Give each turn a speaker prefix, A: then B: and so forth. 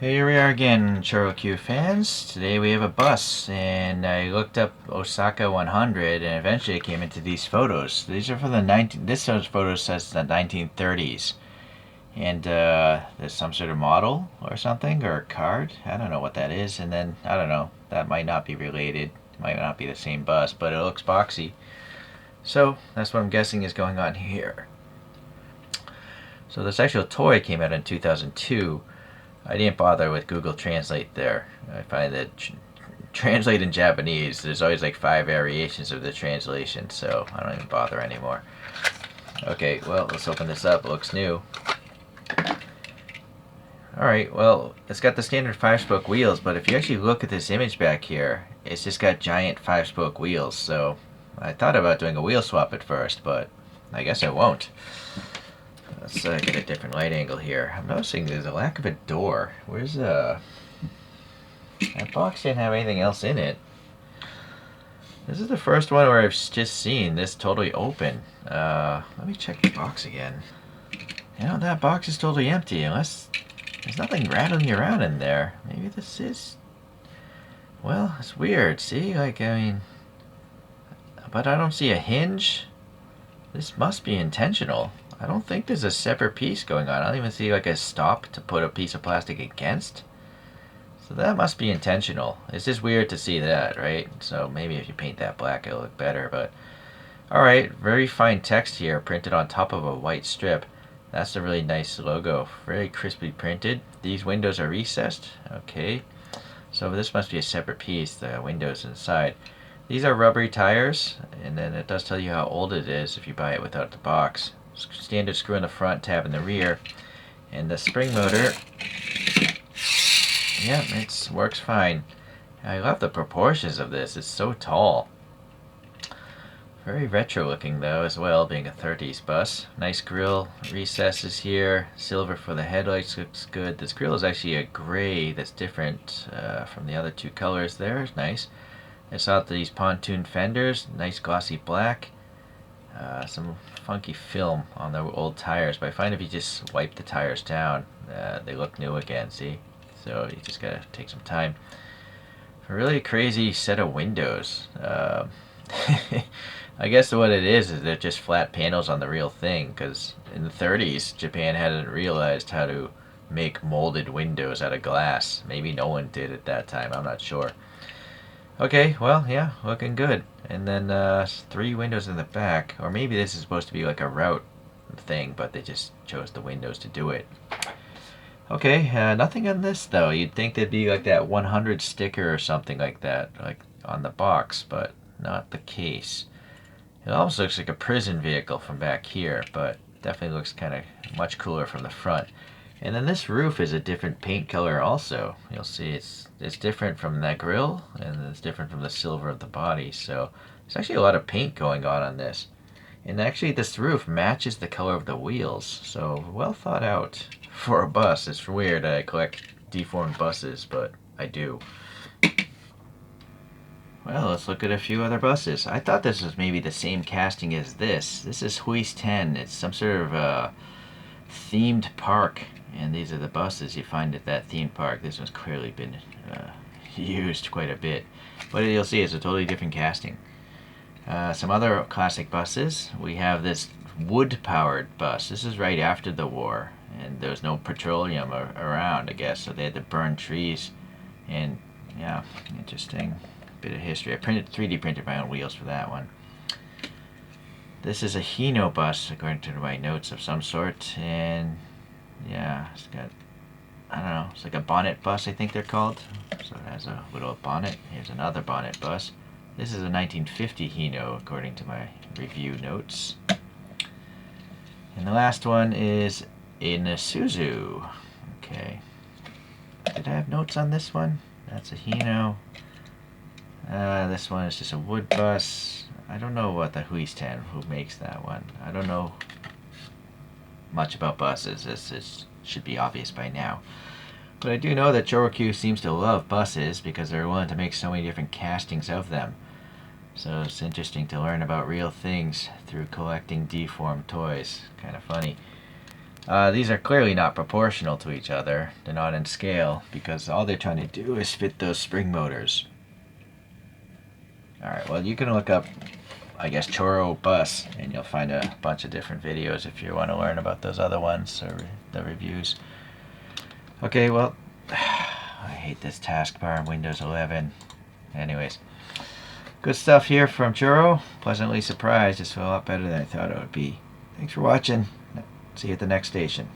A: Here we are again, ChoroQ fans. Today we have a bus, and I looked up Osaka 100, and eventually I came into these photos. These are from the 19. This photo says the 1930s, and there's some sort of model or something or a card. I don't know what that is, and then I don't know. That might not be related. Might not be the same bus, but it looks boxy. So that's what I'm guessing is going on here. So this actual toy came out in 2002. I didn't bother with Google Translate there. I find that translate in Japanese, there's always like 5 variations of the translation, so I don't even bother anymore. Okay, well, let's open this up. It looks new. Alright, well, it's got the standard 5-spoke wheels, but if you actually look at this image back here, it's just got giant 5-spoke wheels, so I thought about doing a wheel swap at first, but I guess I won't. Let's get a different light angle here. I'm noticing there's a lack of a door. Where's that box didn't have anything else in it. This is the first one where I've just seen this totally open. Let me check the box again. You know, that box is totally empty unless there's nothing rattling around in there. Maybe this is... Well, it's weird. See? Like, I mean... But I don't see a hinge. This must be intentional. I don't think there's a separate piece going on. I don't even see like a stop to put a piece of plastic against. So that must be intentional. It's just weird to see that, right? So maybe if you paint that black it'll look better, but... Alright, very fine text here printed on top of a white strip. That's a really nice logo. Very crisply printed. These windows are recessed. Okay. So this must be a separate piece, the windows inside. These are rubbery tires, and then it does tell you how old it is if you buy it without the box. Standard screw in the front, tab in the rear, and the spring motor, yeah, it works fine. I love the proportions of this. It's so tall. Very retro looking though as well, being a 30s bus. Nice grille recesses here. Silver for the headlights looks good. This grille is actually a gray that's different from the other two colors there. It's nice. I saw these pontoon fenders, nice glossy black. Some funky film on the old tires, but I find if you just wipe the tires down, they look new again, see? So you just gotta take some time. A really crazy set of windows. I guess what it is they're just flat panels on the real thing, because in the 30s, Japan hadn't realized how to make molded windows out of glass. Maybe no one did at that time, I'm not sure. Okay, well, yeah, looking good. And then 3 windows in the back, or maybe this is supposed to be like a route thing, but they just chose the windows to do it. Okay, nothing on this though. You'd think there'd be like that 100 sticker or something like that, like on the box, but not the case. It almost looks like a prison vehicle from back here, but definitely looks kind of much cooler from the front. And then this roof is a different paint color also. You'll see it's different from that grille, and it's different from the silver of the body. So there's actually a lot of paint going on this. And actually this roof matches the color of the wheels. So well thought out for a bus. It's weird I collect deformed buses, but I do. Well, let's look at a few other buses. I thought this was maybe the same casting as this. This is Huis 10. It's some sort of themed park, and these are the buses you find at that theme park. This one's clearly been used quite a bit, but you'll see it's a totally different casting. Some other classic buses. We have this wood-powered bus. This is right after the war, and there was no petroleum around, I guess, so they had to burn trees. And yeah, interesting bit of history. I 3D printed my own wheels for that one. This is a Hino bus, according to my notes of some sort, and yeah, it's got, I don't know, it's like a bonnet bus, I think they're called. So it has a little bonnet. Here's another bonnet bus. This is a 1950 Hino, according to my review notes. And the last one is an Isuzu. Okay. Did I have notes on this one? That's a Hino. This one is just a wood bus. I don't know what the Huis 10, who makes that one. I don't know much about buses. This should be obvious by now. But I do know that ChoroQ seems to love buses because they're willing to make so many different castings of them. So it's interesting to learn about real things through collecting deformed toys. Kind of funny. These are clearly not proportional to each other. They're not in scale because all they're trying to do is fit those spring motors. Alright, well you can look up, I guess, Choro bus, and you'll find a bunch of different videos if you want to learn about those other ones or the reviews. Okay, well, I hate this taskbar in Windows 11. Anyways, good stuff here from Choro. Pleasantly surprised. It's a lot better than I thought it would be. Thanks for watching. See you at the next station.